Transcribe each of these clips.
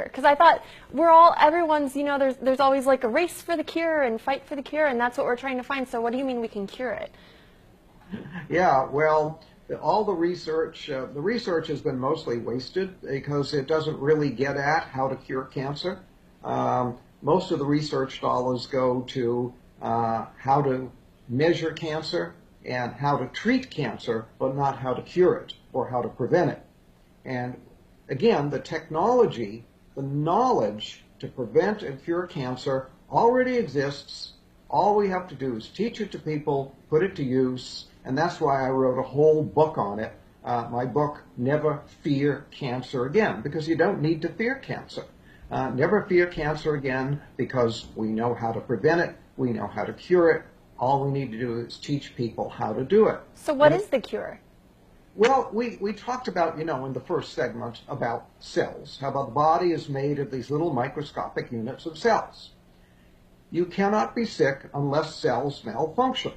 Because I thought everyone's, there's always like a race for the cure and fight for the cure, and that's what we're trying to find. So what do you mean we can cure it? Yeah, well, all the research has been mostly wasted because it doesn't really get at how to cure cancer. Most of the research dollars go to how to measure cancer and how to treat cancer, but not how to cure it or how to prevent it. And again, the technology, the knowledge to prevent and cure cancer already exists. All we have to do is teach it to people, put it to use, and that's why I wrote a whole book on it. My book, Never Fear Cancer Again, because you don't need to fear cancer. Never fear cancer again because we know how to prevent it, we know how to cure it. All we need to do is teach people how to do it. So what is the cure? Well, we talked about, in the first segment about cells, how the body is made of these little microscopic units of cells. You cannot be sick unless cells malfunction.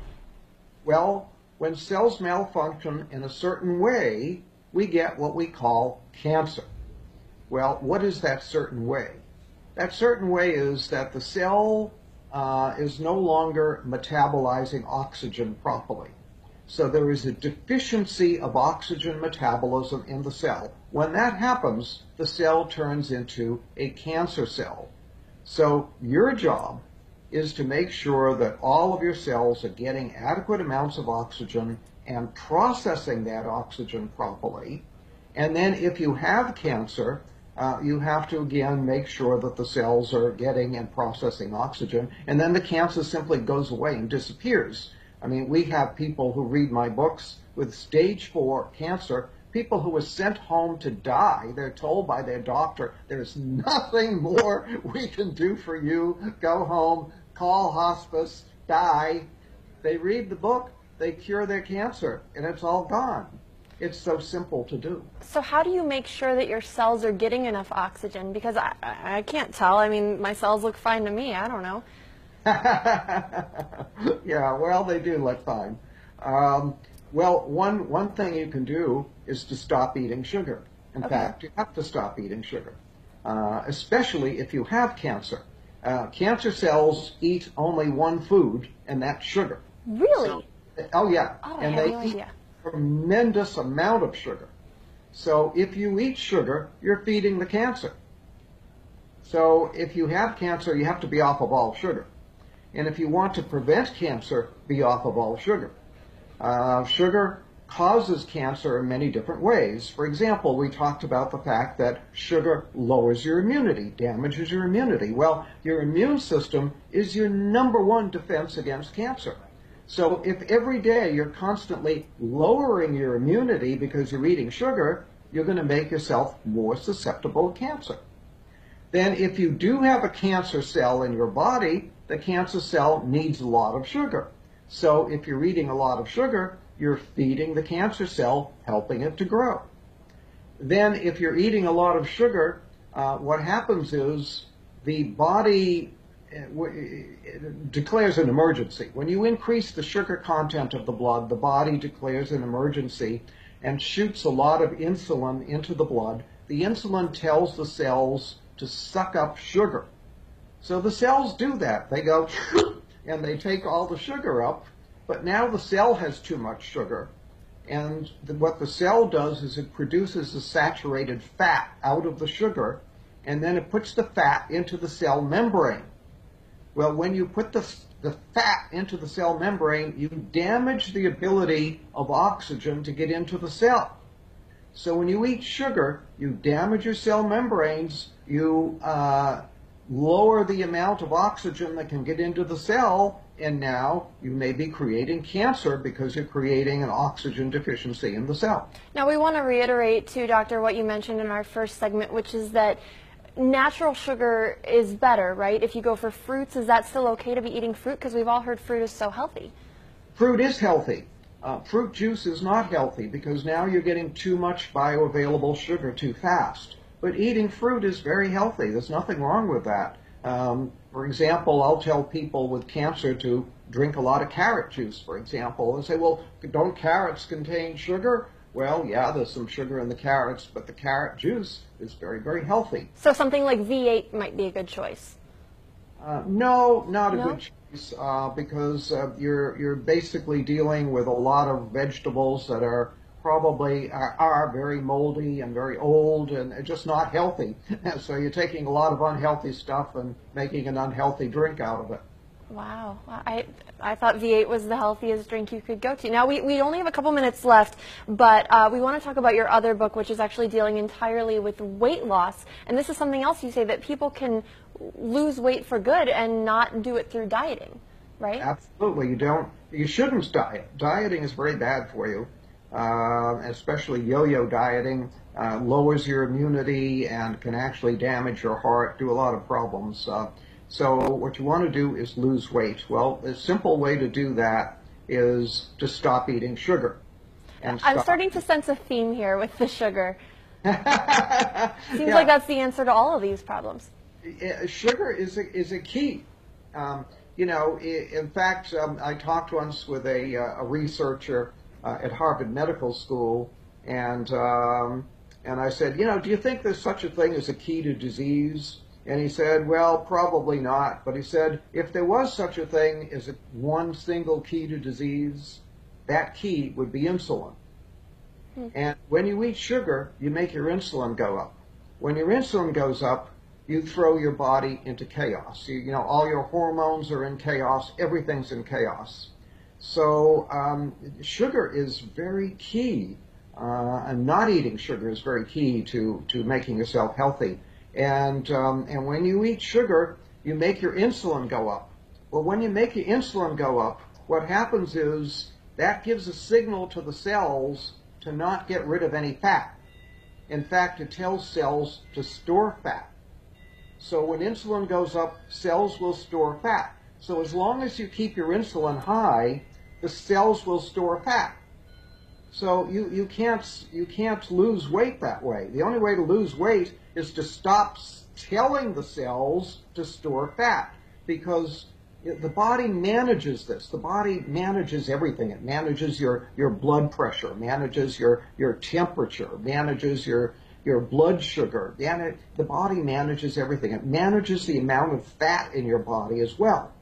Well, when cells malfunction in a certain way, we get what we call cancer. Well, what is that certain way? That certain way is that the cell is no longer metabolizing oxygen properly. So there is a deficiency of oxygen metabolism in the cell. When that happens, the cell turns into a cancer cell. So your job is to make sure that all of your cells are getting adequate amounts of oxygen and processing that oxygen properly. And then if you have cancer, you have to again make sure that the cells are getting and processing oxygen, and then the cancer simply goes away and disappears. I mean, we have people who read my books with stage 4 cancer, people who were sent home to die. They're told by their doctor, there's nothing more we can do for you. Go home, call hospice, die. They read the book, they cure their cancer, and it's all gone. It's so simple to do. So how do you make sure that your cells are getting enough oxygen? Because I can't tell. I mean, my cells look fine to me. I don't know. Yeah, well, they do look fine. Well, one thing you can do is to stop eating sugar. In fact, you have to stop eating sugar, especially if you have cancer. Cancer cells eat only one food, and that's sugar. Really? Oh, yeah. Oh, and I had they no eat idea. a tremendous amount of sugar. So if you eat sugar, you're feeding the cancer. So if you have cancer, you have to be off of all sugar. And if you want to prevent cancer, be off of all sugar. Sugar causes cancer in many different ways. For example, we talked about the fact that sugar lowers your immunity, damages your immunity. Well, your immune system is your #1 defense against cancer. So if every day you're constantly lowering your immunity because you're eating sugar, you're going to make yourself more susceptible to cancer. Then if you do have a cancer cell in your body, the cancer cell needs a lot of sugar. So if you're eating a lot of sugar, you're feeding the cancer cell, helping it to grow. Then if you're eating a lot of sugar, what happens is the body declares an emergency. When you increase the sugar content of the blood, the body declares an emergency and shoots a lot of insulin into the blood. The insulin tells the cells to suck up sugar. So the cells do that. They go and they take all the sugar up, but now the cell has too much sugar. And what the cell does is it produces a saturated fat out of the sugar, and then it puts the fat into the cell membrane. Well, when you put the fat into the cell membrane, you damage the ability of oxygen to get into the cell. So when you eat sugar, you damage your cell membranes, you lower the amount of oxygen that can get into the cell, and now you may be creating cancer because you're creating an oxygen deficiency in the cell. Now we want to reiterate too, Doctor, what you mentioned in our first segment, which is that natural sugar is better, right? If you go for fruits, is that still okay to be eating fruit? Because we've all heard fruit is so healthy. Fruit is healthy. Fruit juice is not healthy because now you're getting too much bioavailable sugar too fast. But eating fruit is very healthy. There's nothing wrong with that. For example, I'll tell people with cancer to drink a lot of carrot juice, for example, and say, well, don't carrots contain sugar? Well, yeah, there's some sugar in the carrots, but the carrot juice is very, very healthy. So something like V8 might be a good choice. No, not a good choice, because you're basically dealing with a lot of vegetables that are probably are very moldy and very old and just not healthy. So you're taking a lot of unhealthy stuff and making an unhealthy drink out of it. Wow. I thought V8 was the healthiest drink you could go to. Now, we only have a couple minutes left, but we want to talk about your other book, which is actually dealing entirely with weight loss. And this is something else you say, that people can lose weight for good and not do it through dieting, right? Absolutely. You shouldn't diet. Dieting is very bad for you, especially yo-yo dieting. Lowers your immunity and can actually damage your heart, do a lot of problems. So what you want to do is lose weight. Well, a simple way to do that is to stop eating sugar. I'm starting to sense a theme here with the sugar. Seems Yeah. like that's the answer to all of these problems. Sugar is a key. In fact, I talked once with a researcher at Harvard Medical School, and I said, do you think there's such a thing as a key to disease? And he said, well, probably not. But he said, if there was such a thing as one single key to disease, that key would be insulin. And when you eat sugar, you make your insulin go up. When your insulin goes up, you throw your body into chaos. All your hormones are in chaos. Everything's in chaos. So sugar is very key, and not eating sugar is very key to making yourself healthy. And when you eat sugar, you make your insulin go up. Well, when you make your insulin go up, what happens is that gives a signal to the cells to not get rid of any fat. In fact, it tells cells to store fat. So when insulin goes up, cells will store fat. So as long as you keep your insulin high, the cells will store fat. So you can't lose weight that way. The only way to lose weight is to stop telling the cells to store fat, because the body manages this. The body manages everything. It manages your blood pressure, manages your temperature, manages your blood sugar. The body manages everything. It manages the amount of fat in your body as well.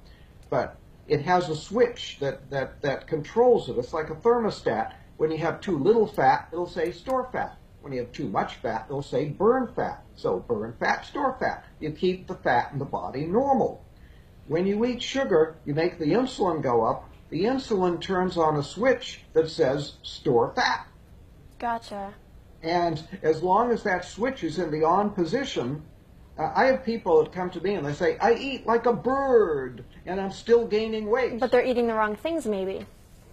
But it has a switch that controls it. It's like a thermostat. When you have too little fat, it'll say store fat. When you have too much fat, it'll say burn fat. So burn fat, store fat. You keep the fat in the body normal. When you eat sugar, you make the insulin go up. The insulin turns on a switch that says store fat. Gotcha. And as long as that switch is in the on position, I have people that come to me and they say, I eat like a bird and I'm still gaining weight. But they're eating the wrong things, maybe.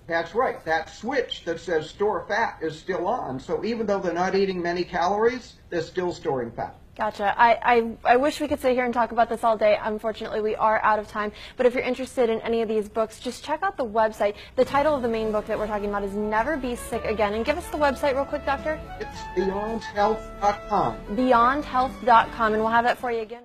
That's right. That switch that says store fat is still on. So even though they're not eating many calories, they're still storing fat. Gotcha. I wish we could sit here and talk about this all day. Unfortunately, we are out of time. But if you're interested in any of these books, just check out the website. The title of the main book that we're talking about is Never Be Sick Again. And give us the website real quick, Doctor. It's beyondhealth.com. Beyondhealth.com. And we'll have that for you again.